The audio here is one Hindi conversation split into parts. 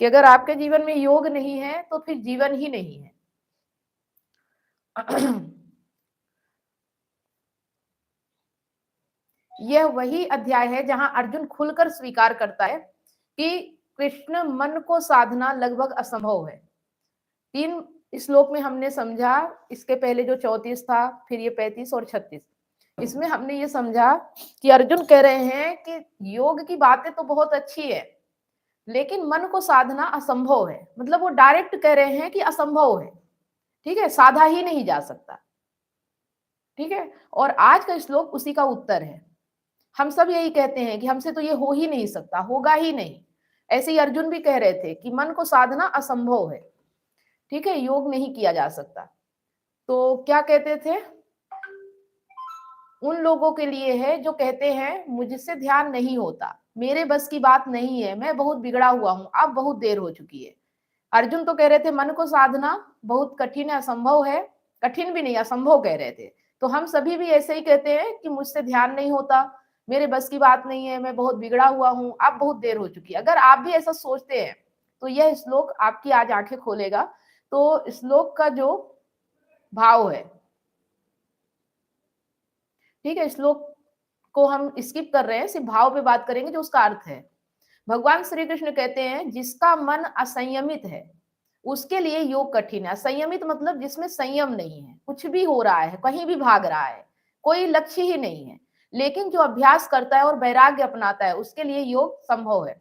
कि अगर आपके जीवन में योग नहीं है तो फिर जीवन ही नहीं है। यह वही अध्याय है जहां अर्जुन खुलकर स्वीकार करता है कि कृष्ण मन को साधना लगभग असंभव है। 3 श्लोक में हमने समझा, इसके पहले जो 34 था, फिर ये 35 और 36, इसमें हमने ये समझा कि अर्जुन कह रहे हैं कि योग की बातें तो बहुत अच्छी है, लेकिन मन को साधना असंभव है। मतलब वो डायरेक्ट कह रहे हैं कि असंभव है, ठीक है, साधा ही नहीं जा सकता, ठीक है। और आज का श्लोक उसी का उत्तर है। हम सब यही कहते हैं कि हमसे तो ये हो ही नहीं सकता, होगा ही नहीं। ऐसे ही अर्जुन भी कह रहे थे कि मन को साधना असंभव है, ठीक है, योग नहीं किया जा सकता। तो क्या कहते थे, उन लोगों के लिए है जो कहते हैं मुझसे ध्यान नहीं होता, मेरे बस की बात नहीं है, मैं बहुत बिगड़ा हुआ हूं, अब बहुत देर हो चुकी है। अर्जुन तो कह रहे थे मन को साधना बहुत कठिन है, असंभव है, कठिन भी नहीं असंभव कह रहे थे। तो हम सभी भी ऐसे ही कहते हैं कि मुझसे ध्यान नहीं होता, मेरे बस की बात नहीं है, मैं बहुत बिगड़ा हुआ हूं, अब बहुत देर हो चुकी है। अगर आप भी ऐसा सोचते हैं तो यह श्लोक आपकी आज आंखें खोलेगा। तो श्लोक का जो भाव है, ठीक है, श्लोक को हम स्किप कर रहे हैं, सिर्फ भाव पे बात करेंगे जो उसका अर्थ है। भगवान श्री कृष्ण कहते हैं जिसका मन असंयमित है उसके लिए योग कठिन है। असंयमित मतलब जिसमें संयम नहीं है, कुछ भी हो रहा है, कहीं भी भाग रहा है, कोई लक्ष्य ही नहीं है। लेकिन जो अभ्यास करता है और वैराग्य अपनाता है उसके लिए योग संभव है।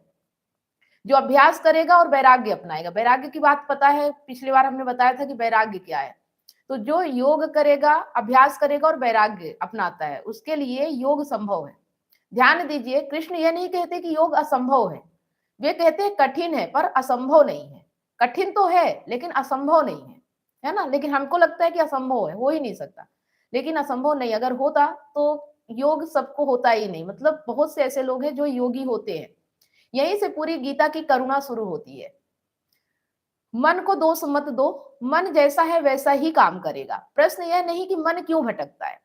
जो अभ्यास करेगा और वैराग्य अपनाएगा, वैराग्य की बात पता है, पिछली बार हमने बताया था कि वैराग्य क्या है। तो जो योग करेगा, अभ्यास करेगा और वैराग्य अपनाता है उसके लिए योग संभव है। ध्यान दीजिए, कृष्ण ये नहीं कहते कि योग असंभव है, वे कहते हैं कठिन है पर असंभव नहीं है। कठिन तो है लेकिन असंभव नहीं है, है ना। लेकिन हमको लगता है कि असंभव है, हो ही नहीं सकता, लेकिन असंभव नहीं। अगर होता तो योग सबको होता ही नहीं। मतलब बहुत से ऐसे लोग हैं जो योगी होते हैं। यहीं से पूरी गीता की करुणा शुरू होती है। मन को दोष मत दो, मन जैसा है वैसा ही काम करेगा। प्रश्न यह नहीं कि मन क्यों भटकता है,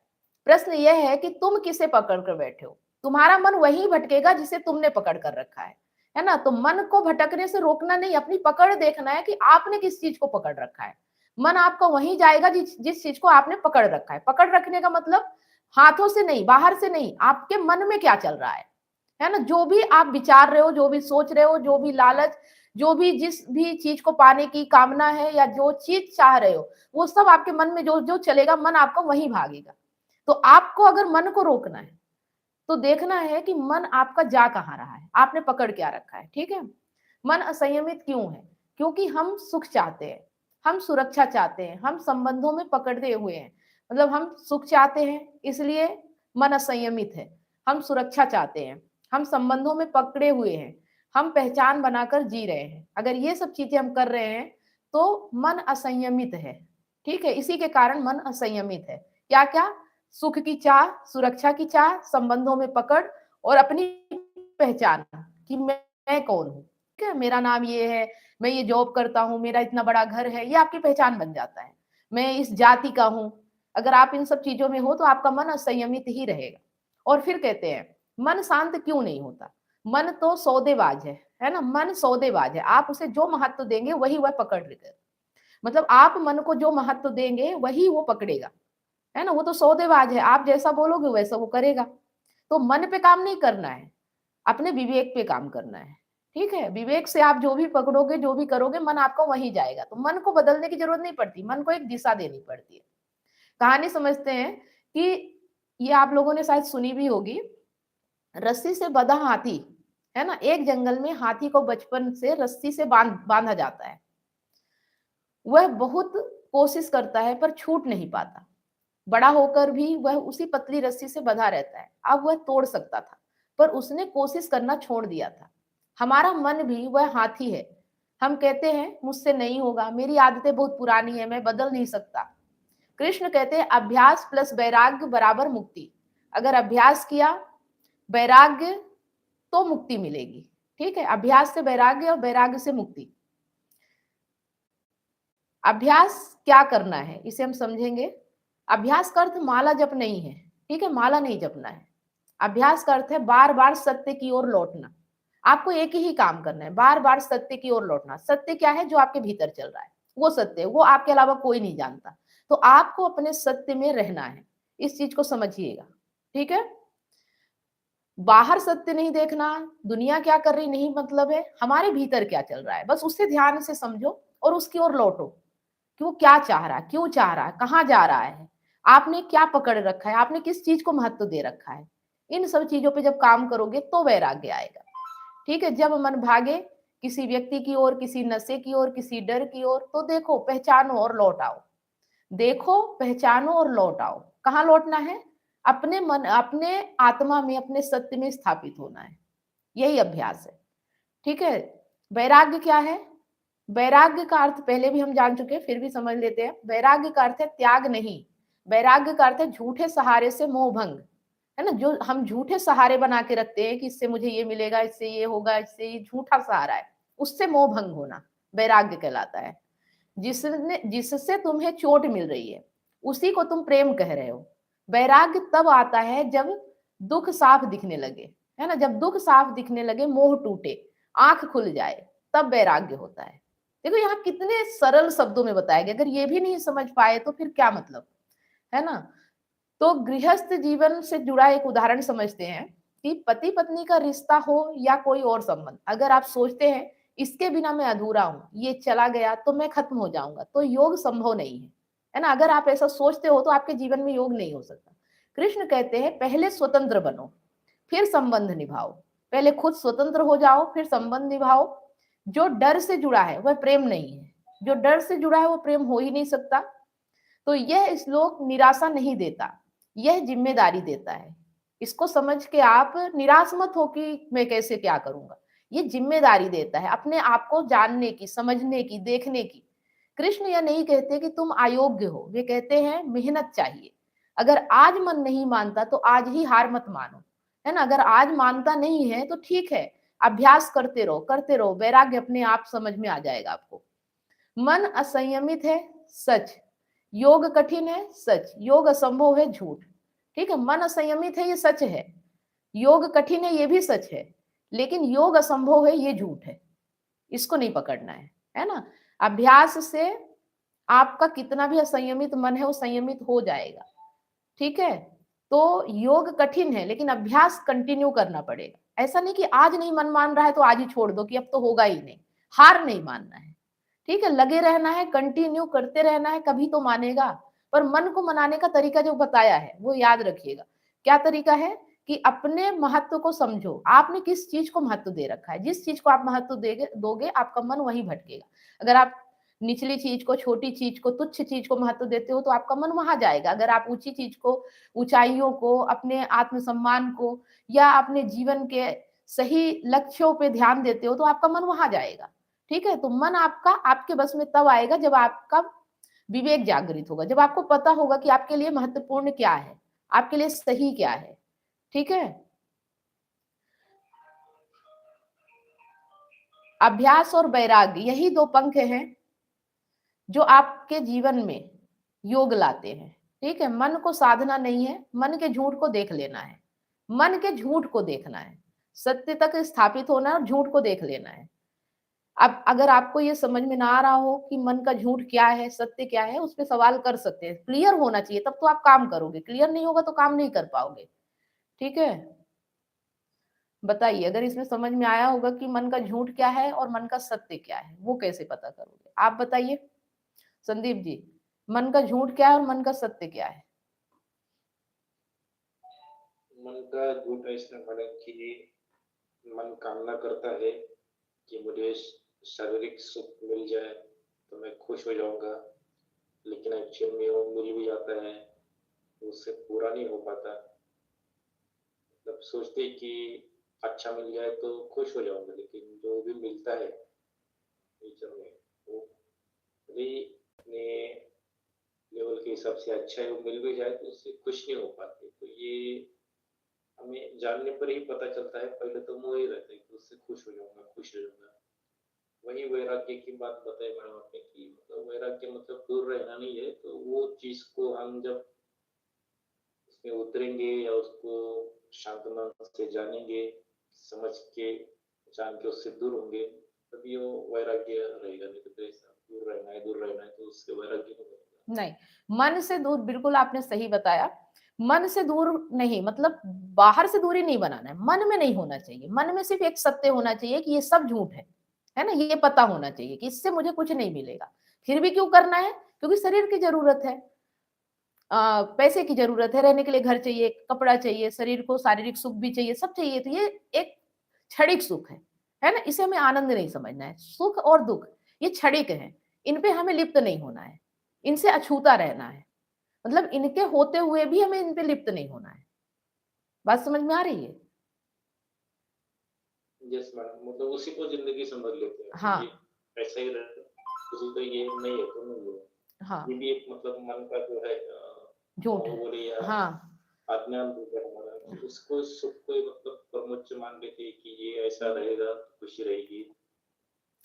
प्रश्न यह है कि तुम किसे पकड़ कर बैठे हो। तुम्हारा मन वही भटकेगा जिसे तुमने पकड़ कर रखा है ना। तो मन को भटकने से रोकना नहीं, अपनी पकड़ देखना है कि आपने किस चीज को पकड़ रखा है। मन आपका वहीं जाएगा जिस चीज को आपने पकड़ रखा है। पकड़ रखने का मतलब हाथों से नहीं, बाहर से नहीं, आपके मन में क्या चल रहा है ना। जो भी आप विचार रहे हो, जो भी सोच रहे हो, जो भी लालच, जो भी जिस भी चीज को पाने की कामना है या जो चीज चाह रहे हो, वो सब आपके मन में जो जो चलेगा, मन आपका वहीं भागेगा। तो आपको अगर मन को रोकना है तो देखना है कि मन आपका जा कहाँ रहा है, आपने पकड़ क्या रखा है, ठीक है। मन असंयमित क्यों है? क्योंकि हम सुख चाहते हैं, हम सुरक्षा चाहते हैं, हम संबंधों में पकड़े हुए हैं। मतलब हम सुख चाहते हैं इसलिए मन असंयमित है। हम सुरक्षा चाहते हैं, हम संबंधों में पकड़े हुए हैं, हम पहचान बनाकर जी रहे हैं। अगर ये सब चीजें हम कर रहे हैं तो मन असंयमित है, ठीक है। इसी के कारण मन असंयमित है। क्या क्या? सुख की चाह, सुरक्षा की चाह, संबंधों में पकड़ और अपनी पहचान कि मैं कौन हूँ, ठीक है। मेरा नाम ये है, मैं ये जॉब करता हूँ, मेरा इतना बड़ा घर है, ये आपकी पहचान बन जाता है। मैं इस जाति का हूँ। अगर आप इन सब चीजों में हो तो आपका मन असंयमित ही रहेगा। और फिर कहते हैं मन शांत क्यों नहीं होता? मन तो सौदेबाज है ना। मन सौदेबाज है, आप उसे जो महत्व देंगे वही वह पकड़ लेगा। मतलब आप मन को जो महत्व देंगे वही वो पकड़ेगा, है ना। वो तो सौदेबाज है, आप जैसा बोलोगे वैसा वो करेगा। तो मन पे काम नहीं करना है, अपने विवेक पे काम करना है, ठीक है। विवेक से आप जो भी पकड़ोगे, जो भी करोगे, मन आपका वहीं जाएगा। तो मन को बदलने की जरूरत नहीं पड़ती, मन को एक दिशा देनी पड़ती है। कहानी समझते हैं कि ये आप लोगों ने शायद सुनी भी होगी। रस्सी से बंधा हाथी, है ना। एक जंगल में हाथी को बचपन से रस्सी से बांधा जाता है। वह बहुत कोशिश करता है पर छूट नहीं पाता। बड़ा होकर भी वह उसी पतली रस्सी से बंधा रहता है। अब वह तोड़ सकता था पर उसने कोशिश करना छोड़ दिया था। हमारा मन भी वह हाथी है। हम कहते हैं मुझसे नहीं होगा, मेरी आदतें बहुत पुरानी है, मैं बदल नहीं सकता। कृष्ण कहते हैं अभ्यास प्लस वैराग्य बराबर मुक्ति। अगर अभ्यास किया, वैराग्य, तो मुक्ति मिलेगी, ठीक है। अभ्यास से वैराग्य और वैराग्य से मुक्ति। अभ्यास क्या करना है इसे हम समझेंगे। अभ्यास का अर्थ माला जप नहीं है, ठीक है, माला नहीं जपना है। अभ्यास का अर्थ है बार बार सत्य की ओर लौटना। आपको एक ही काम करना है, बार बार सत्य की ओर लौटना। सत्य क्या है? जो आपके भीतर चल रहा है वो सत्य है, वो आपके अलावा कोई नहीं जानता। तो आपको अपने सत्य में रहना है, इस चीज को समझिएगा। ठीक है, बाहर सत्य नहीं देखना, दुनिया क्या कर रही नहीं मतलब है, हमारे भीतर क्या चल रहा है बस उसे ध्यान से समझो और उसकी ओर लौटो कि वो क्या चाह रहा है, क्यों चाह रहा है, कहाँ जा रहा है, आपने क्या पकड़ रखा है, आपने किस चीज को महत्व दे रखा है। इन सब चीजों पे जब काम करोगे तो वैराग्य आएगा। ठीक है, जब मन भागे किसी व्यक्ति की ओर, किसी नशे की ओर, किसी डर की ओर, तो देखो, पहचानो और लौट आओ। देखो, पहचानो और लौट आओ। कहाँ लौटना है? अपने मन, अपने आत्मा में, अपने सत्य में स्थापित होना है। यही अभ्यास है। ठीक है, वैराग्य क्या है? वैराग्य का अर्थ पहले भी हम जान चुके हैं, फिर भी समझ लेते हैं। वैराग्य का अर्थ है त्याग नहीं। वैराग्य का अर्थ है झूठे सहारे से मोह भंग। है ना, जो हम झूठे सहारे बना के रखते हैं कि इससे मुझे ये मिलेगा, इससे ये होगा, इससे ये झूठा सहारा है, उससे मोह भंग होना वैराग्य कहलाता है। जिससे तुम्हें चोट मिल रही है उसी को तुम प्रेम कह रहे हो। वैराग्य तब आता है जब दुख साफ दिखने लगे, है ना, जब दुख साफ दिखने लगे, मोह टूटे, आंख खुल जाए, तब वैराग्य होता है। देखो यहाँ कितने सरल शब्दों में बताया गया, अगर ये भी नहीं समझ पाए तो फिर क्या मतलब, है ना। तो गृहस्थ जीवन से जुड़ा एक उदाहरण समझते हैं कि पति पत्नी का रिश्ता हो या कोई और संबंध, अगर आप सोचते हैं इसके बिना मैं अधूरा हूं, ये चला गया तो मैं खत्म हो जाऊंगा, तो योग संभव नहीं है ना। अगर आप ऐसा सोचते हो तो आपके जीवन में योग नहीं हो सकता। कृष्ण कहते हैं पहले स्वतंत्र बनो, फिर संबंध निभाओ। पहले खुद स्वतंत्र हो जाओ, फिर संबंध निभाओ। जो डर से जुड़ा है वह प्रेम नहीं है, जो डर से जुड़ा है वो प्रेम हो ही नहीं सकता। तो यह श्लोक निराशा नहीं देता, यह जिम्मेदारी देता है। इसको समझ के आप निराश मत हो कि मैं कैसे क्या करूंगा, ये जिम्मेदारी देता है अपने आप को जानने की, समझने की, देखने की। कृष्ण यह नहीं कहते कि तुम अयोग्य हो, वे कहते हैं मेहनत चाहिए। अगर आज मन नहीं मानता तो आज ही हार मत मानो, है ना। अगर आज मानता नहीं है तो ठीक है, अभ्यास करते रहो, करते रहो, वैराग्य अपने आप समझ में आ जाएगा आपको। मन असंयमित है, सच। योग कठिन है, सच। योग असंभव है, झूठ। ठीक है, मन असंयमित है, ये सच है। योग कठिन है, ये भी सच है। लेकिन योग असंभव है, ये झूठ है। इसको नहीं पकड़ना है ना। अभ्यास से आपका कितना भी असंयमित मन है वो संयमित हो जाएगा। ठीक है, तो योग कठिन है लेकिन अभ्यास कंटिन्यू करना पड़ेगा। ऐसा नहीं कि आज नहीं मन मान रहा है तो आज ही छोड़ दो कि अब तो होगा ही नहीं। हार नहीं मानना है। ठीक है, लगे रहना है, कंटिन्यू करते रहना है, कभी तो मानेगा। पर मन को मनाने का तरीका जो बताया है वो याद रखिएगा। क्या तरीका है? कि अपने महत्व को समझो, आपने किस चीज को महत्व दे रखा है। जिस चीज को आप महत्व दोगे आपका मन वहीं भटकेगा। अगर आप निचली चीज को, छोटी चीज को, तुच्छ चीज को महत्व देते हो तो आपका मन वहां जाएगा। अगर आप ऊंची चीज को, ऊंचाइयों को, अपने आत्मसम्मान को या अपने जीवन के सही लक्ष्यों पे ध्यान देते हो तो आपका मन वहां जाएगा। ठीक है, तो मन आपका आपके बस में तब आएगा जब आपका विवेक जागृत होगा, जब आपको पता होगा कि आपके लिए महत्वपूर्ण क्या है, आपके लिए सही क्या है। ठीक है, अभ्यास और वैराग्य यही दो पंख हैं जो आपके जीवन में योग लाते हैं। ठीक है, मन को साधना नहीं है, मन के झूठ को देख लेना है। मन के झूठ को देखना है, सत्य तक स्थापित होना है और झूठ को देख लेना है। अब अगर आपको ये समझ में ना आ रहा हो कि मन का झूठ क्या है, सत्य क्या है, उस पर सवाल कर सकते हैं। क्लियर होना चाहिए तब तो आप काम करोगे, क्लियर नहीं होगा तो काम नहीं कर पाओगे। ठीक है, बताइए, अगर इसमें समझ में आया होगा कि मन का झूठ क्या है और मन का सत्य क्या है, वो कैसे पता करोगे आप बताइए संदीप जी। मन का झूठ क्या है और मन का सत्य क्या है? मन का झूठ ऐसा बने कि मन कामना करता है कि मुझे शारीरिक सुख मिल जाए तो मैं खुश हो जाऊंगा, लेकिन एक्चुअल में वो मिल भी जाता है तो उससे पूरा नहीं हो पाता। मतलब सोचते कि अच्छा मिल जाए तो खुश हो जाऊंगा, लेकिन जो भी मिलता है फ्यूचर में वो भी अपने लेवल के हिसाब से अच्छा है, वो मिल भी जाए तो उससे खुश नहीं हो पाते। तो ये हमें जानने पर ही पता चलता है। पहले तो मोह ही रहता है कि उससे खुश हो जाऊंगा, खुश हो जाऊंगा। वही वैराग्य की बात बताई मैडम आपने कि मतलब वैराग्य मतलब दूर रहना नहीं है। तो वो चीज को हम जब उसमें उतरेंगे या उसको शांत मन से जानेंगे, समझ के जान के उससे दूर होंगे, तभी वो वैराग्य रहेगा। नहीं तो ऐसा दूर रहना है तो उससे वैराग्य नहीं बनेगा। नहीं, मन से दूर, बिल्कुल आपने सही बताया। मन से दूर नहीं, मतलब बाहर से दूरी नहीं बनाना है, मन में नहीं होना चाहिए। मन में सिर्फ एक सत्य होना चाहिए कि ये सब झूठ है ना? ये पता होना चाहिए कि इससे मुझे कुछ नहीं मिलेगा। फिर भी क्यों करना है? क्योंकि शरीर की जरूरत है, पैसे की जरूरत है, रहने के लिए घर चाहिए, कपड़ा चाहिए, शरीर को शारीरिक सुख भी चाहिए, सब चाहिए। तो ये एक क्षणिक सुख है ना? इसे हमें आनंद नहीं समझना है। सुख और दुख ये क्षणिक है, इन पे हमें लिप्त नहीं होना है, इनसे अछूता रहना है। मतलब इनके होते हुए भी हमें इन पे लिप्त नहीं होना है। बात समझ में आ रही है? यस मैडम, मतलब उसी को जिंदगी समझ लेते हैं हाँ, कि ऐसा ही रहता किसी तो ये नहीं है तो नहीं है। हाँ, ये भी एक मतलब मन का जो है झूठ है। बाहुबली या हाँ, अज्ञान रूप है हमारा कि उसको सुख को ही मतलब परमोच्च मान लेते हैं कि ये ऐसा रहेगा तो खुशी रहेगी।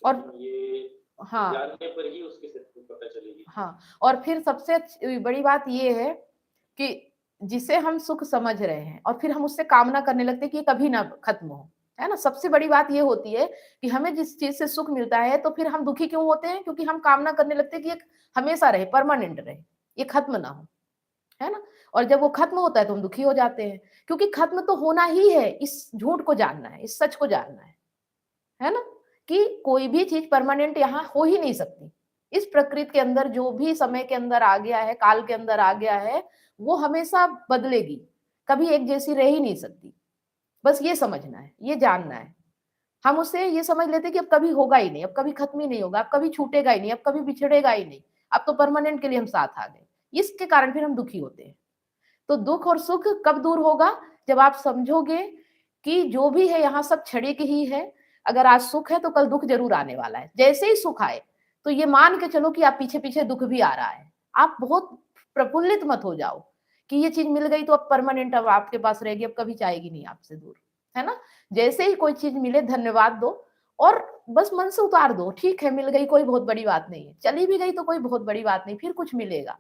और लेकिन ये हाँ, जानने पर ही उसकी सच्चाई पता चलेगी। हाँ, और फिर सबसे बड़ी बात ये है कि जिसे हम सुख समझ रहे हैं और फिर हम उससे कामना करने लगते हैं कि ये कभी ना खत्म हो, है ना? सबसे बड़ी बात ये होती है कि हमें जिस चीज से सुख मिलता है तो फिर हम दुखी क्यों होते हैं? क्योंकि हम कामना करने लगते हैं कि ये हमेशा रहे, परमानेंट रहे, ये खत्म ना हो, है ना? और जब वो खत्म होता है तो हम दुखी हो जाते हैं, क्योंकि खत्म तो होना ही है। इस झूठ को जानना है, इस सच को जानना है ना? कि कोई भी चीज परमानेंट यहाँ हो ही नहीं सकती। इस प्रकृति के अंदर जो भी समय के अंदर आ गया है, काल के अंदर आ गया है, वो हमेशा बदलेगी, कभी एक जैसी रह ही नहीं सकती। बस ये समझना है, ये जानना है। हम उससे ये समझ लेते हैं कि अब कभी होगा ही नहीं, अब कभी खत्म ही नहीं होगा, अब कभी छूटेगा ही नहीं, अब कभी बिछड़ेगा ही नहीं, अब तो परमानेंट के लिए हम साथ आ गए। इसके कारण फिर हम दुखी होते हैं। तो दुख और सुख कब दूर होगा? जब आप समझोगे कि जो भी है यहाँ सब क्षणिक ही है। अगर आज सुख है तो कल दुख जरूर आने वाला है। जैसे ही सुख आए तो ये मान के चलो कि आप पीछे पीछे दुख भी आ रहा है। आप बहुत प्रफुल्लित मत हो जाओ कि ये चीज मिल गई तो अब परमानेंट, अब आपके पास रहेगी, अब कभी जाएगी नहीं आपसे दूर, है ना? जैसे ही कोई चीज मिले धन्यवाद दो और बस मन से उतार दो। ठीक है, मिल गई, कोई बहुत बड़ी बात नहीं है, चली भी गई तो कोई बहुत बड़ी बात नहीं, फिर कुछ मिलेगा।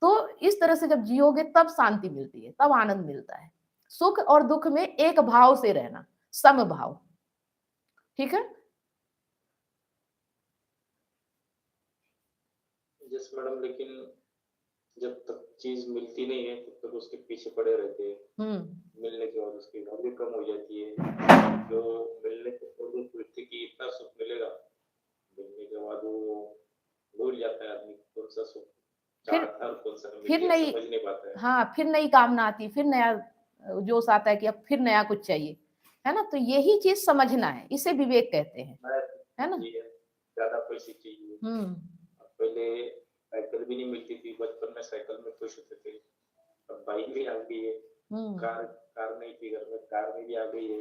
तो इस तरह से जब जियोगे तब शांति मिलती है, तब आनंद मिलता है। सुख और दुख में एक भाव से रहना, समभाव। ठीक है? यस मैडम, लेकिन जब तक चीज मिलती नहीं है तब तक उसके पीछे पड़े रहते हैं। मिलने के बाद उसकी वैल्यू कम हो जाती है। जो मिलने के पूर्व व्यक्ति की इतना सुख मिलेगा, मिलने के बाद वो भूल जाता है आदमी कौन सा सुख फिर चाहता है और कौन सा मिल फिर गया नई, समझ नहीं पाता है। हाँ, फिर नई कामना आती, फिर नया जोश आता है कि अब फिर नया कुछ चाहिए, है ना? तो यही चीज समझना है, इसे विवेक कहते हैं, मैं है ना? ये ज्यादा पैसे चाहिए। हम्म। अब पहले साइकिल भी नहीं मिलती थी, बचपन में साइकिल में खुश होते थे। अब बाइक भी आ गई है। हम्म। कार कार नहीं थी घर में, कार में भी आ गई है।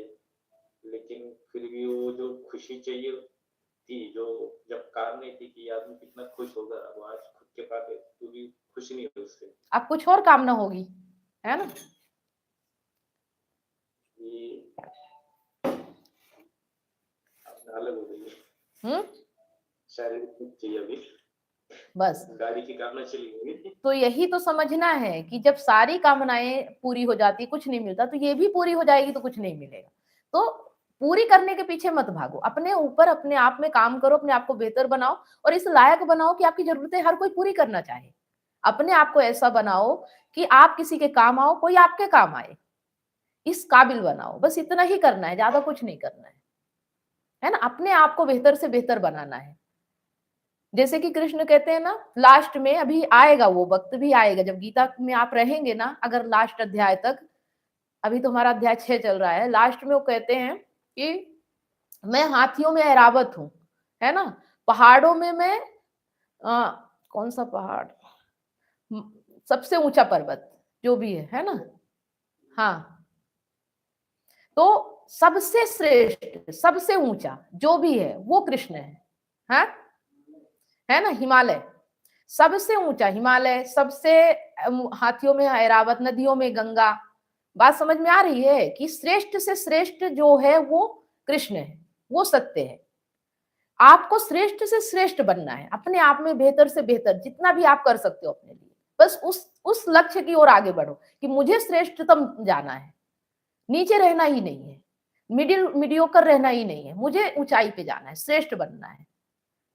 लेकिन फिर भी वो जो खुशी चाहिए थी, जो जब कार नहीं थी कि आदमी कितना खुश होगा, अब आज खुद के पास है तो भी खुश नहीं है उससे। अब कुछ और कामना होगी, है ना? ये अब अलग हो गई है। हम्म। शारीरिक सुख चाहिए अभी, बस, गाड़ी की कामना चली गई। तो यही तो समझना है कि जब सारी कामनाएं पूरी हो जाती, कुछ नहीं मिलता, तो ये भी पूरी हो जाएगी तो कुछ नहीं मिलेगा। तो पूरी करने के पीछे मत भागो, अपने ऊपर अपने आप में काम करो, अपने आप को बेहतर बनाओ और इस लायक बनाओ कि आपकी जरूरतें हर कोई पूरी करना चाहे। अपने आप को ऐसा बनाओ कि आप किसी के काम आओ, कोई आपके काम आए, इस काबिल बनाओ। बस इतना ही करना है, ज्यादा कुछ नहीं करना है ना? अपने आप को बेहतर से बेहतर बनाना है। जैसे कि कृष्ण कहते हैं ना, लास्ट में अभी आएगा, वो वक्त भी आएगा जब गीता में आप रहेंगे ना, अगर लास्ट अध्याय तक, अभी तो हमारा अध्याय 6 चल रहा है, लास्ट में वो कहते हैं कि मैं हाथियों में ऐरावत हूं, है ना? पहाड़ों में मैं कौन सा पहाड़, सबसे ऊंचा पर्वत जो भी है ना? हाँ, तो सबसे श्रेष्ठ, सबसे ऊंचा जो भी है वो कृष्ण है, है ना? हिमालय, सबसे ऊंचा हिमालय, सबसे हाथियों में ऐरावत, नदियों में गंगा। बात समझ में आ रही है कि श्रेष्ठ से श्रेष्ठ जो है वो कृष्ण है, वो सत्य है। आपको श्रेष्ठ से श्रेष्ठ बनना है, अपने आप में बेहतर से बेहतर जितना भी आप कर सकते हो अपने लिए। बस उस लक्ष्य की ओर आगे बढ़ो कि मुझे श्रेष्ठतम जाना है, नीचे रहना ही नहीं है। मीडियोकर रहना ही नहीं है, मुझे ऊंचाई पे जाना है, श्रेष्ठ बनना है।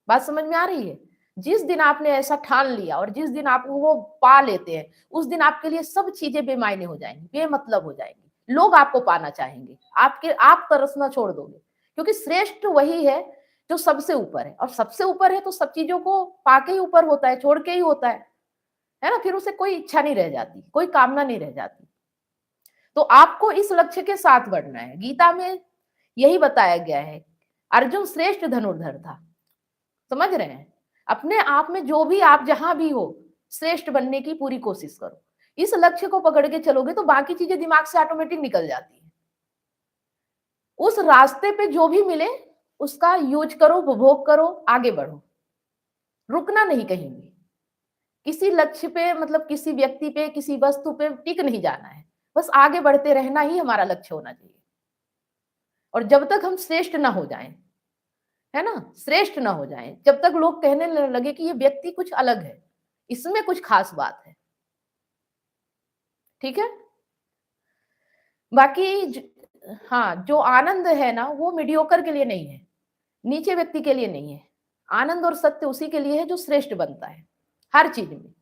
बात समझ में आ रही है? जिस दिन आपने ऐसा ठान लिया और जिस दिन आप वो पा लेते हैं, उस दिन आपके लिए सब चीजें बेमायने हो जाएंगी, बेमतलब हो जाएंगी। लोग आपको पाना चाहेंगे, आप तरसना छोड़ दोगे, क्योंकि श्रेष्ठ वही है जो सबसे ऊपर है, और सबसे ऊपर है तो सब चीजों को पाके ही ऊपर होता है, छोड़ के ही होता है ना? फिर उसे कोई इच्छा नहीं रह जाती, कोई कामना नहीं रह जाती। तो आपको इस लक्ष्य के साथ बढ़ना है। गीता में यही बताया गया है। अर्जुन श्रेष्ठ धनुर्धर था, समझ रहे हैं? अपने आप में जो भी आप जहां भी हो, श्रेष्ठ बनने की पूरी कोशिश करो। इस लक्ष्य को पकड़ के चलोगे तो बाकी चीजें दिमाग से ऑटोमेटिक निकल जाती है। उस रास्ते पे जो भी मिले उसका यूज करो, उपभोग करो, आगे बढ़ो, रुकना नहीं कहीं भी। किसी लक्ष्य पे, मतलब किसी व्यक्ति पे, किसी वस्तु पे टिक नहीं जाना है, बस आगे बढ़ते रहना ही हमारा लक्ष्य होना चाहिए। और जब तक हम श्रेष्ठ ना हो जाएं, है ना, श्रेष्ठ ना हो जाएं, जब तक लोग कहने लगे कि ये व्यक्ति कुछ अलग है, इसमें कुछ खास बात है, ठीक है? बाकी हाँ, जो आनंद है ना, वो मीडियोकर के लिए नहीं है, नीचे व्यक्ति के लिए नहीं है। आनंद और सत्य उसी के लिए है जो श्रेष्ठ बनता है हर चीज में।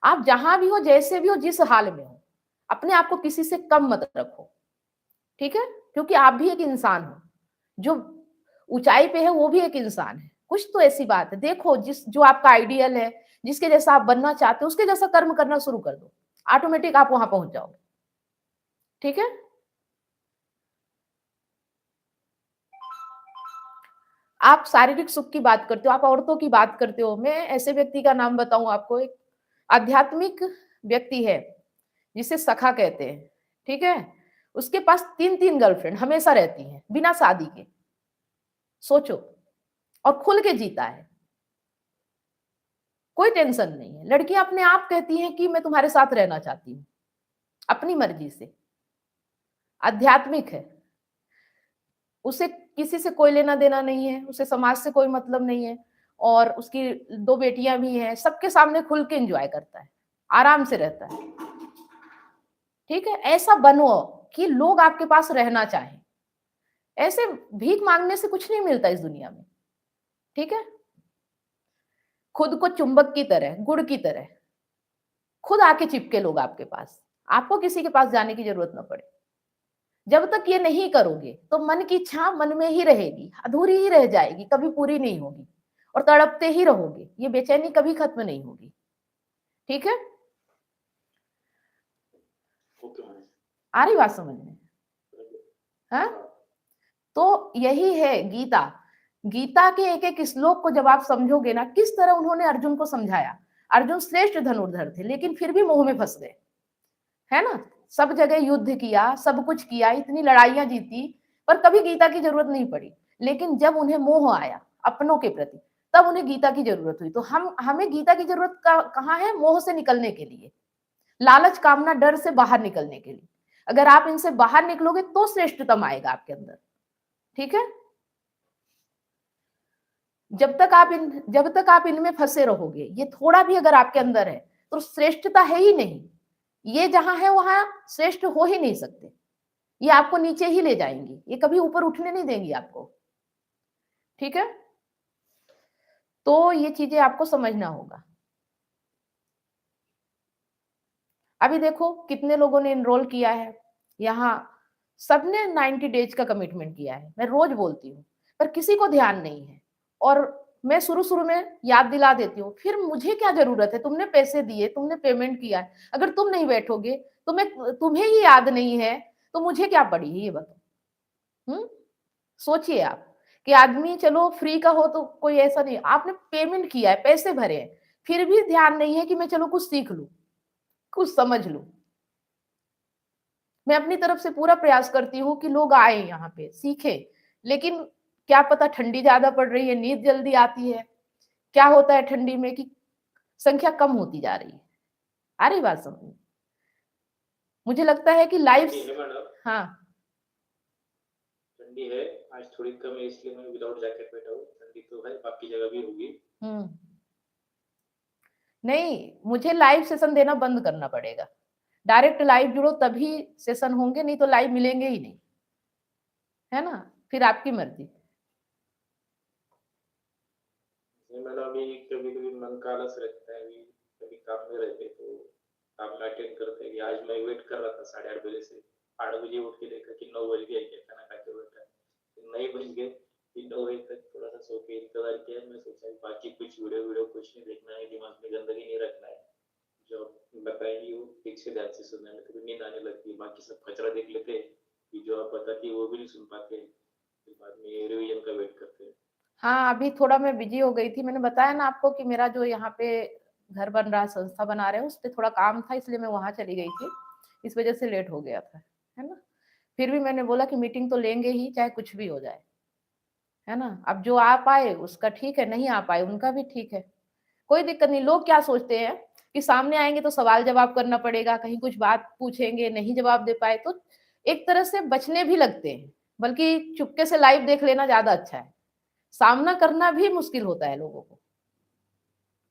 आप जहां भी हो, जैसे भी हो, जिस हाल में हो, अपने आप को किसी से कम मत रखो, ठीक है? क्योंकि आप भी एक इंसान हो, जो ऊंचाई पे है वो भी एक इंसान है। कुछ तो ऐसी बात है, देखो जो आपका आइडियल है, जिसके जैसा आप बनना चाहते हो, उसके जैसा कर्म करना शुरू कर दो, ऑटोमेटिक आप वहां पहुंच जाओगे, ठीक है? आप शारीरिक सुख की बात करते हो, आप औरतों की बात करते हो। मैं ऐसे व्यक्ति का नाम बताऊं आपको, एक आध्यात्मिक व्यक्ति है जिसे सखा कहते हैं, ठीक है? उसके पास 3-3 गर्लफ्रेंड हमेशा रहती हैं बिना शादी के, सोचो, और खुल के जीता है, कोई टेंशन नहीं है। लड़कियां अपने आप कहती हैं कि मैं तुम्हारे साथ रहना चाहती हूँ, अपनी मर्जी से, आध्यात्मिक है, उसे किसी से कोई लेना देना नहीं है, उसे समाज से कोई मतलब नहीं है, और उसकी 2 बेटियां भी हैं, सबके सामने खुल के एंजॉय करता है, आराम से रहता है, ठीक है? ऐसा बनो कि लोग आपके पास रहना चाहें। ऐसे भीख मांगने से कुछ नहीं मिलता इस दुनिया में, ठीक है? खुद को चुंबक की तरह, गुड़ की तरह खुद आके चिपके लोग आपके पास, आपको किसी के पास जाने की जरूरत ना पड़े। जब तक ये नहीं करोगे तो मन की इच्छा मन में ही रहेगी, अधूरी ही रह जाएगी, कभी पूरी नहीं होगी, और तड़पते ही रहोगे, ये बेचैनी कभी खत्म नहीं होगी, ठीक है? आ रही बात समझ में? हाँ, तो यही है गीता। गीता के एक एक श्लोक को जब आप समझोगे ना, किस तरह उन्होंने अर्जुन को समझाया। अर्जुन श्रेष्ठ धनुर्धर थे, लेकिन फिर भी मोह में फंस गए, है ना? सब जगह युद्ध किया, सब कुछ किया, इतनी लड़ाइयां जीती, पर कभी गीता की जरूरत नहीं पड़ी। लेकिन जब उन्हें मोह आया अपनों के प्रति, तब उन्हें गीता की जरूरत हुई। तो हमें गीता की जरूरत कहाँ है? मोह से निकलने के लिए, लालच, कामना, डर से बाहर निकलने के लिए। अगर आप इनसे बाहर निकलोगे तो श्रेष्ठतम आएगा आपके अंदर, ठीक है? जब तक आप इनमें फंसे रहोगे, ये थोड़ा भी अगर आपके अंदर है, तो श्रेष्ठता है ही नहीं। ये जहां है वहां श्रेष्ठ हो ही नहीं सकते, ये आपको नीचे ही ले जाएंगी, ये कभी ऊपर उठने नहीं देंगी आपको, ठीक है? तो ये चीजें आपको समझना होगा। अभी देखो कितने लोगों ने एनरोल किया है यहाँ, सबने 90 डेज का कमिटमेंट किया है, मैं रोज बोलती हूँ, पर किसी को ध्यान नहीं है। और मैं शुरू शुरू में याद दिला देती हूँ, फिर मुझे क्या जरूरत है? तुमने पैसे दिए, तुमने पेमेंट किया है, अगर तुम नहीं बैठोगे, तुम्हें ही याद नहीं है, तो मुझे क्या पड़ी है ये बताओ। सोचिए आप, कि आदमी चलो फ्री का हो तो कोई ऐसा नहीं, आपने पेमेंट किया है, पैसे भरे हैं, फिर भी ध्यान नहीं है कि मैं चलो कुछ सीख लूं, कुछ समझ लूं। मैं अपनी तरफ से पूरा प्रयास करती हूँ कि लोग आए यहाँ पे सीखें, लेकिन क्या पता ठंडी ज्यादा पड़ रही है, नींद जल्दी आती है, क्या होता है ठंडी में कि संख्या कम होती जा रही है। आ रही बात समझ में? मुझे लगता है कि लाइफ, हाँ ठंडी है, आज थोड़ी कम है, इसलिए मैं विदाउट जैकेट बैठा हूँ। ठंडी तो है, बाकी जगह भी होगी। नहीं, मुझे लाइव सेशन देना बंद करना पड़ेगा। डायरेक्ट लाइव जुड़ो तभी सेशन होंगे, नहीं तो लाइव मिलेंगे ही नहीं। है ना? फिर आपकी मर्जी। नहीं मैडम, अभी कभी कभी मन का आलस रहता है, अभी कभी काम में रहते तो काम में अटेंड करते हैं। आज मैं वेट कर रहा था 8:30 बजे से, 8 बजे उठ के देखा कि 9 बज गए, क्या खाना खा के बैठा, फिर 9 बज गए, फिर 9 बजे तक थोड़ा सा सो के इंतजार किया। मैं सोचा बाकी कुछ वीडियो वीडियो कुछ नहीं देखना है, दिमाग में गंदगी नहीं रखना है, जो बताएंगी वो ठीक से ध्यान से सुनना है। कभी नींद आने लगती है, बाकी सब कचरा देख लेते हैं कि जो आप बताती है वो भी नहीं सुन पाते, फिर बाद में रिवीजन का वेट करते हैं। हाँ, अभी थोड़ा मैं बिज़ी हो गई थी। मैंने बताया ना आपको कि मेरा जो यहाँ पे घर बन रहा है, संस्था बना रहे हैं, उस पे थोड़ा काम था, इसलिए मैं वहाँ चली गई थी। इस वज़ह से लेट हो गया था, है ना? फिर भी मैंने बोला कि मीटिंग तो लेंगे ही, चाहे कुछ भी हो जाए, है ना? अब जो आ पाए उसका ठीक है, नहीं आ पाए उनका भी ठीक है। कोई दिक्कत नहीं। लोग क्या सोचते हैं कि सामने आएँगे तो सवाल-जवाब करना पड़ेगा, कहीं कुछ बात पूछेंगे, नहीं जवाब दे पाए तो एक तरह से बचने भी लगते हैं, बल्कि चुपके से लाइव देख लेना ज़्यादा अच्छा है। सामना करना भी मुश्किल होता है लोगों को,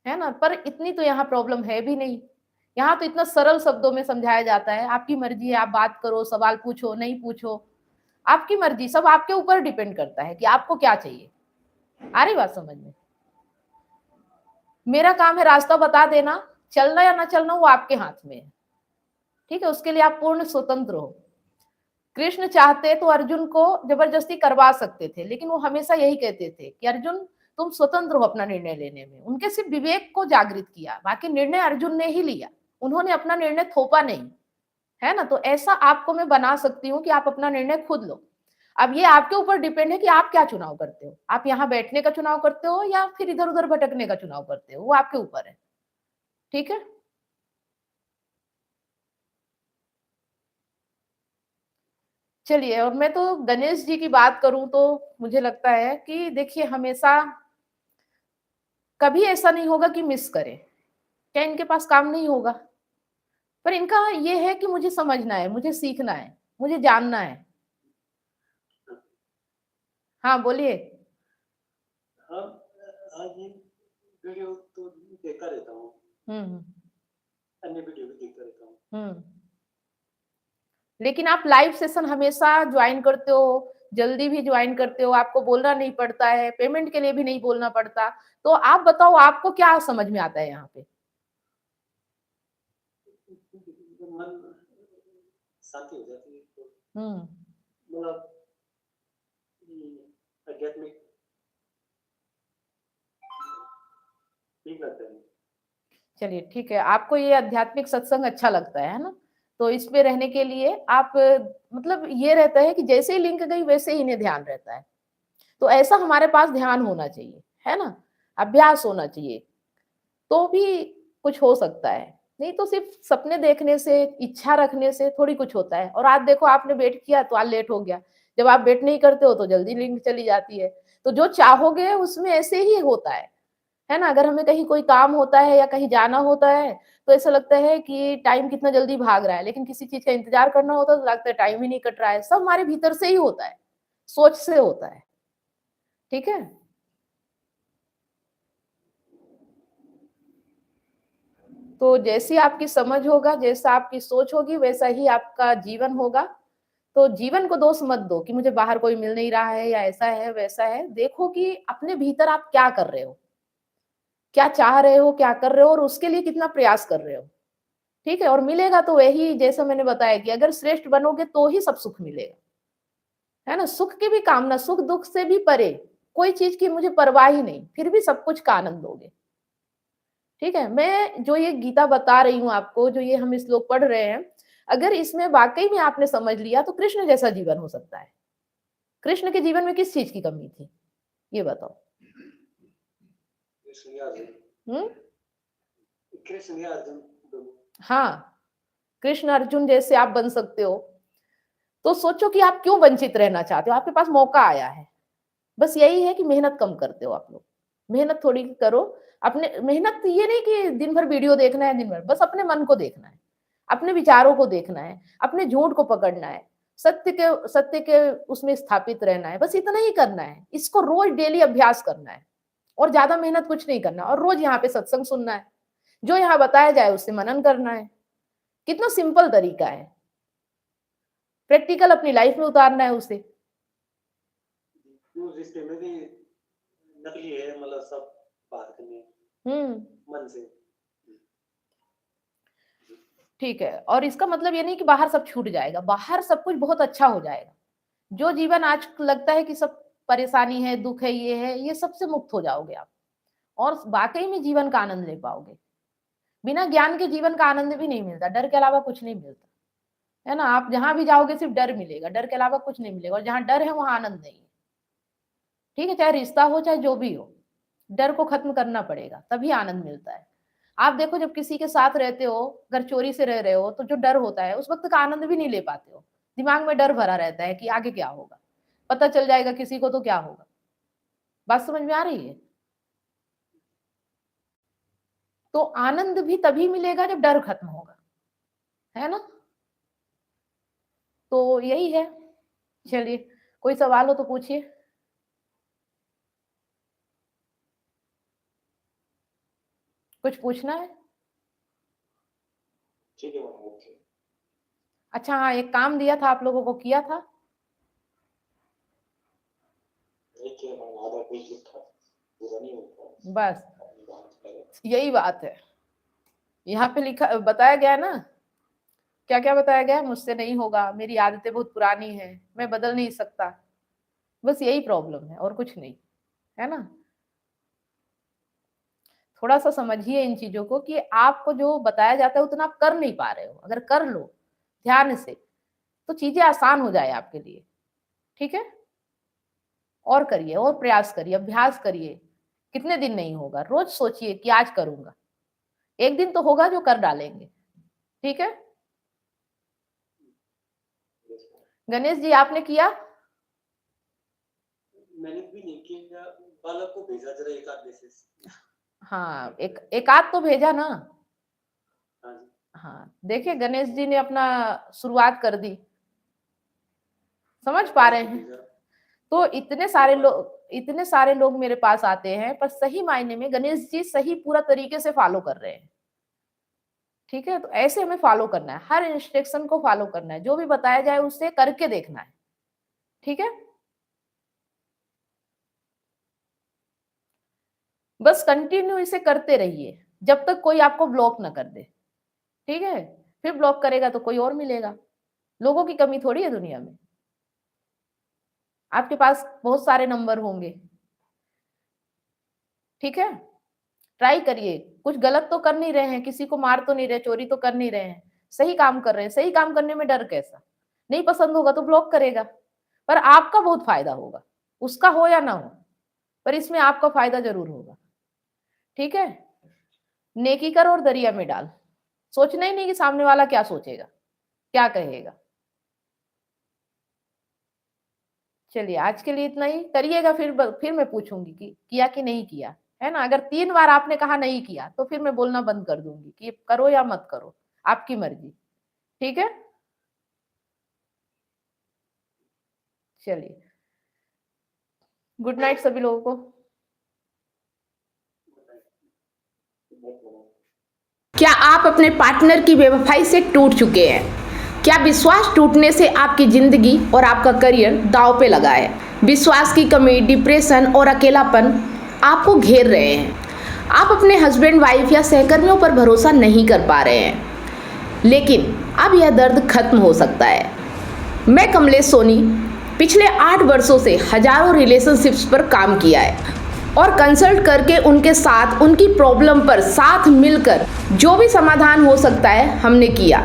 है ना? पर इतनी तो यहाँ प्रॉब्लम है भी नहीं। यहाँ तो इतना सरल शब्दों में समझाया जाता है, आपकी मर्ज़ी है, आप बात करो, सवाल पूछो, नहीं पूछो, आपकी मर्ज़ी, सब आपके ऊपर डिपेंड करता है कि आपको क्या चाहिए। आ रही बात समझ में? मेरा काम है रास्ता बता देना, चलना या ना चलना वो आपके हाथ में है, ठीक है? उसके लिए आप पूर्ण स्वतंत्र हो। कृष्ण चाहते तो अर्जुन को जबरदस्ती करवा सकते थे, लेकिन वो हमेशा यही कहते थे कि अर्जुन तुम स्वतंत्र हो अपना निर्णय लेने में। उनके सिर्फ विवेक को जागृत किया, बाकी निर्णय अर्जुन ने ही लिया। उन्होंने अपना निर्णय थोपा नहीं, है ना? तो ऐसा आपको मैं बना सकती हूँ कि आप अपना निर्णय खुद लो। अब ये आपके ऊपर डिपेंड है कि आप क्या चुनाव करते हो। आप यहाँ बैठने का चुनाव करते हो या फिर इधर-उधर भटकने का चुनाव करते हो, वो आपके ऊपर है। ठीक है? चलिए, और मैं तो गणेश जी की बात करूँ तो मुझे लगता है कि देखिए हमेशा कभी ऐसा नहीं होगा कि मिस करें। क्या इनके पास काम नहीं होगा? पर इनका ये है कि मुझे समझना है, मुझे सीखना है, मुझे जानना है। हाँ, बोलिए। हाँ, आज ये वीडियो तो देखता रहता हूँ, हुँ, हुँ। अन्य वीडियो भी देखता रहता हूँ। हुँ। लेकिन आप लाइव सेशन हमेशा जॉइन करते हो, जल्दी भी जॉइन करते हो, आपको बोलना नहीं पड़ता है, पेमेंट के लिए भी नहीं बोलना पड़ता। तो आप बताओ आपको क्या समझ में आता है यहाँ पे? मन शांति हो जाती है, तो हुँ। मतलब आध्यात्मिक ठीक लगता है। चलिए ठीक है, आपको ये आध्यात्मिक सत्संग अच्छा लगता है ना? तो इसमें रहने के लिए आप मतलब ये रहता है कि जैसे ही लिंक गई वैसे ही इन्हें ध्यान रहता है। तो ऐसा हमारे पास ध्यान होना चाहिए, है ना? अभ्यास होना चाहिए, तो भी कुछ हो सकता है। नहीं तो सिर्फ सपने देखने से, इच्छा रखने से थोड़ी कुछ होता है। और आज देखो आपने वेट किया तो आज लेट हो गया। जब आप वेट नहीं करते हो तो जल्दी लिंक चली जाती है। तो जो चाहोगे उसमें ऐसे ही होता है ना? अगर हमें कहीं कोई काम होता है या कहीं जाना होता है, तो ऐसा लगता है कि टाइम कितना जल्दी भाग रहा है, लेकिन किसी चीज़ का इंतज़ार करना होता है तो लगता है टाइम ही नहीं कट रहा है। सब हमारे भीतर से ही होता है, सोच से होता है। ठीक है? तो जैसी आपकी समझ होगा, जैसा आपकी सोच होगी, वैसा ही आपका जीवन होगा। तो जीवन को दोष मत दो कि मुझे बाहर कोई मिल नहीं रहा है या ऐसा है, वैसा है। देखो कि अपने भीतर आप क्या कर रहे हो? क्या चाह रहे हो, क्या कर रहे हो और उसके लिए कितना प्रयास कर रहे हो? ठीक है? और मिलेगा तो वही जैसा मैंने बताया कि अगर श्रेष्ठ बनोगे तो ही सब सुख मिलेगा। है ना? सुख की भी कामना, सुख-दुःख से भी परे, कोई चीज़ की मुझे परवाह ही नहीं, फिर भी सब कुछ का आनंद लोगे। ठीक है? मैं जो ये गीता बता रही हूँ आपको, जो ये हम श्लोक पढ़ रहे हैं, अगर इसमें वाक़ई में आपने समझ लिया तो कृष्ण जैसा जीवन हो सकता है। कृष्ण के जीवन में किस चीज़ की कमी थी? ये बताओ। कृष्ण या अर्जुन, हुँ? कृष्ण या अर्जुन दोनों। हाँ, कृष्ण अर्जुन जैसे आप बन सकते हो। तो सोचो कि आप क्यों वंचित रहना चाहते हो? आपके पास मौका आया है। बस यही है कि मेहनत कम करते हो आप लोग। मेहनत थोड़ी करो। अपने मेहनत ये नहीं कि दिन भर वीडियो देखना है दिन भर, बस अपने मन को देखना है, अपने विचारों को देखना है, अपने झूठ को पकड़ना है, सत्य के उसमें स्थापित रहना है, बस इतना ही करना है। इसको रोज़ डेली अभ्यास करना है और ज़्यादा मेहनत कुछ नहीं करना और रोज़ यहाँ पे सत्संग सुनना है। जो यहाँ बताया जाए उससे मनन करना है। कितना सिंपल तरीका है। प्रैक्टिकल अपनी लाइफ में उतारना है उसे। वो रिश्ते में भी नकली है, मतलब सब बात करनी मन से। ठीक है, और इसका मतलब ये नहीं कि बाहर सब छूट जाएगा, बाहर सब कुछ बहुत अच्छा हो जाएगा। जो जीवन आज लगता है कि सब परेशानी है, दुख है, ये सबसे मुक्त हो जाओगे आप, और वाकई में जीवन का आनंद ले पाओगे। बिना ज्ञान के जीवन का आनंद भी नहीं मिलता, डर के अलावा कुछ नहीं मिलता, है ना। आप जहां भी जाओगे सिर्फ डर मिलेगा, डर के अलावा कुछ नहीं मिलेगा, और जहां डर है वहां आनंद नहीं है। ठीक है, चाहे रिश्ता हो चाहे जो भी हो, डर को खत्म करना पड़ेगा, तभी आनंद मिलता है। आप देखो, जब किसी के साथ रहते हो, अगर चोरी से रह रहे हो, तो जो डर होता है उस वक्त का आनंद भी नहीं ले पाते हो, दिमाग में डर भरा रहता है कि आगे क्या होगा, पता चल जाएगा किसी को तो क्या होगा। बात समझ में आ रही है? तो आनंद भी तभी मिलेगा जब डर खत्म होगा, है ना। तो यही है। चलिए, कोई सवाल हो तो पूछिए। कुछ पूछना है? ठीक है मैम, ओके। अच्छा हाँ, एक काम दिया था आप लोगों को, किया था? नहीं किया मैम, आधा पेज लिखा, पूरा नहीं होता। बस यही बात है, यहाँ पे लिखा बताया गया है ना, क्या क्या बताया गया है, मुझसे नहीं होगा, मेरी आदतें बहुत पुरानी है, मैं बदल नहीं सकता। बस यही प्रॉब्लम है और कुछ नहीं, है ना। थोड़ा सा समझिए इन चीजों को कि आपको जो बताया जाता है उतना आप कर नहीं पा रहे हो। अगर कर लो ध्यान से तो चीजें आसान हो जाए आपके लिए। ठीक है, और करिए, और प्रयास करिए, अभ्यास करिए। कितने दिन नहीं होगा, रोज सोचिए कि आज करूंगा, एक दिन तो होगा जो कर डालेंगे। ठीक है, गणेश जी आपने किया? मैंने भी नहीं किया, बालक को भेजा जरा एक आध मैसेज। हाँ, एक आध तो भेजा ना। हाँ जी। हाँ, देखिए गणेश जी ने अपना शुरुआत कर दी, समझ पा रहे हैं। तो इतने सारे लोग मेरे पास आते हैं, पर सही मायने में गणेश जी सही पूरा तरीके से फॉलो कर रहे हैं। ठीक है, तो ऐसे हमें फॉलो करना है, हर इंस्ट्रक्शन को फॉलो करना है, जो भी बताया जाए उससे करके देखना है। ठीक है, बस कंटिन्यू इसे करते रहिए जब तक कोई आपको ब्लॉक ना कर दे। ठीक है, फिर ब्लॉक करेगा तो कोई और मिलेगा। लोगों की कमी थोड़ी है दुनिया में, आपके पास बहुत सारे नंबर होंगे। ठीक है, ट्राई करिए, कुछ गलत तो कर नहीं रहे हैं, किसी को मार तो नहीं रहे, चोरी तो कर नहीं रहे हैं, सही काम कर रहे हैं। सही काम करने में डर कैसा? नहीं पसंद होगा तो ब्लॉक करेगा, पर आपका बहुत फायदा होगा, उसका हो या ना हो, पर इसमें आपका फायदा जरूर होगा। ठीक है, नेकी कर और दरिया में डाल, सोचना ही नहीं कि सामने वाला क्या सोचेगा, क्या कहेगा। चलिए, आज के लिए इतना ही करिएगा, फिर मैं पूछूंगी कि किया कि नहीं किया, है ना। अगर 3 बार आपने कहा नहीं किया तो फिर मैं बोलना बंद कर दूंगी कि करो या मत करो, आपकी मर्जी। ठीक है, चलिए, गुड नाइट सभी लोगों को। क्या आप अपने पार्टनर की बेवफाई से टूट चुके हैं? क्या विश्वास टूटने से आपकी जिंदगी और आपका करियर दांव पे लगा है? विश्वास की कमी, डिप्रेशन और अकेलापन आपको घेर रहे हैं। आप अपने हस्बैंड, वाइफ या सहकर्मियों पर भरोसा नहीं कर पा रहे हैं, लेकिन अब यह दर्द खत्म हो सकता है। मैं कमलेश सोनी पिछले 8 वर्षों से हजारों रिलेशनशिप्स पर काम किया है और कंसल्ट करके उनके साथ उनकी प्रॉब्लम पर साथ मिलकर जो भी समाधान हो सकता है हमने किया,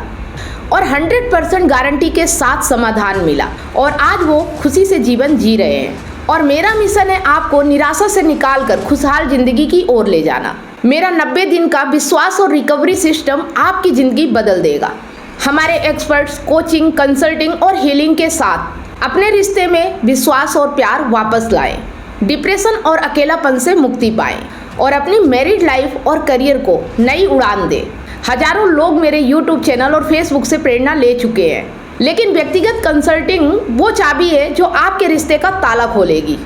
और 100% गारंटी के साथ समाधान मिला, और आज वो खुशी से जीवन जी रहे हैं। और मेरा मिशन है आपको निराशा से निकालकर खुशहाल जिंदगी की ओर ले जाना। मेरा 90 दिन का विश्वास और रिकवरी सिस्टम आपकी जिंदगी बदल देगा। हमारे एक्सपर्ट्स कोचिंग, कंसल्टिंग और हीलिंग के साथ अपने रिश्ते में विश्वास और प्यार वापस लाएं, डिप्रेशन और अकेलापन से मुक्ति पाएं और अपनी मैरिड लाइफ और करियर को नई उड़ान दें। हजारों लोग मेरे YouTube चैनल और Facebook से प्रेरणा ले चुके हैं, लेकिन व्यक्तिगत कंसल्टिंग वो चाबी है जो आपके रिश्ते का ताला खोलेगी।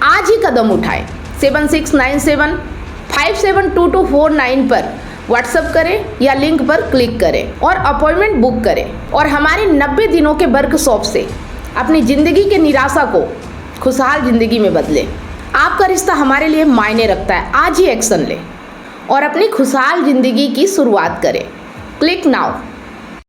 आज ही कदम उठाएं। 7697572249 पर व्हाट्सएप करें या लिंक पर क्लिक करें और अपॉइंटमेंट बुक करें, और हमारे 90 दिनों के वर्कशॉप से अपनी जिंदगी के निराशा को खुशहाल जिंदगी में बदले। आपका रिश्ता हमारे लिए मायने रखता है। आज ही एक्शन लें और अपनी खुशहाल जिंदगी की शुरुआत करें। Click now.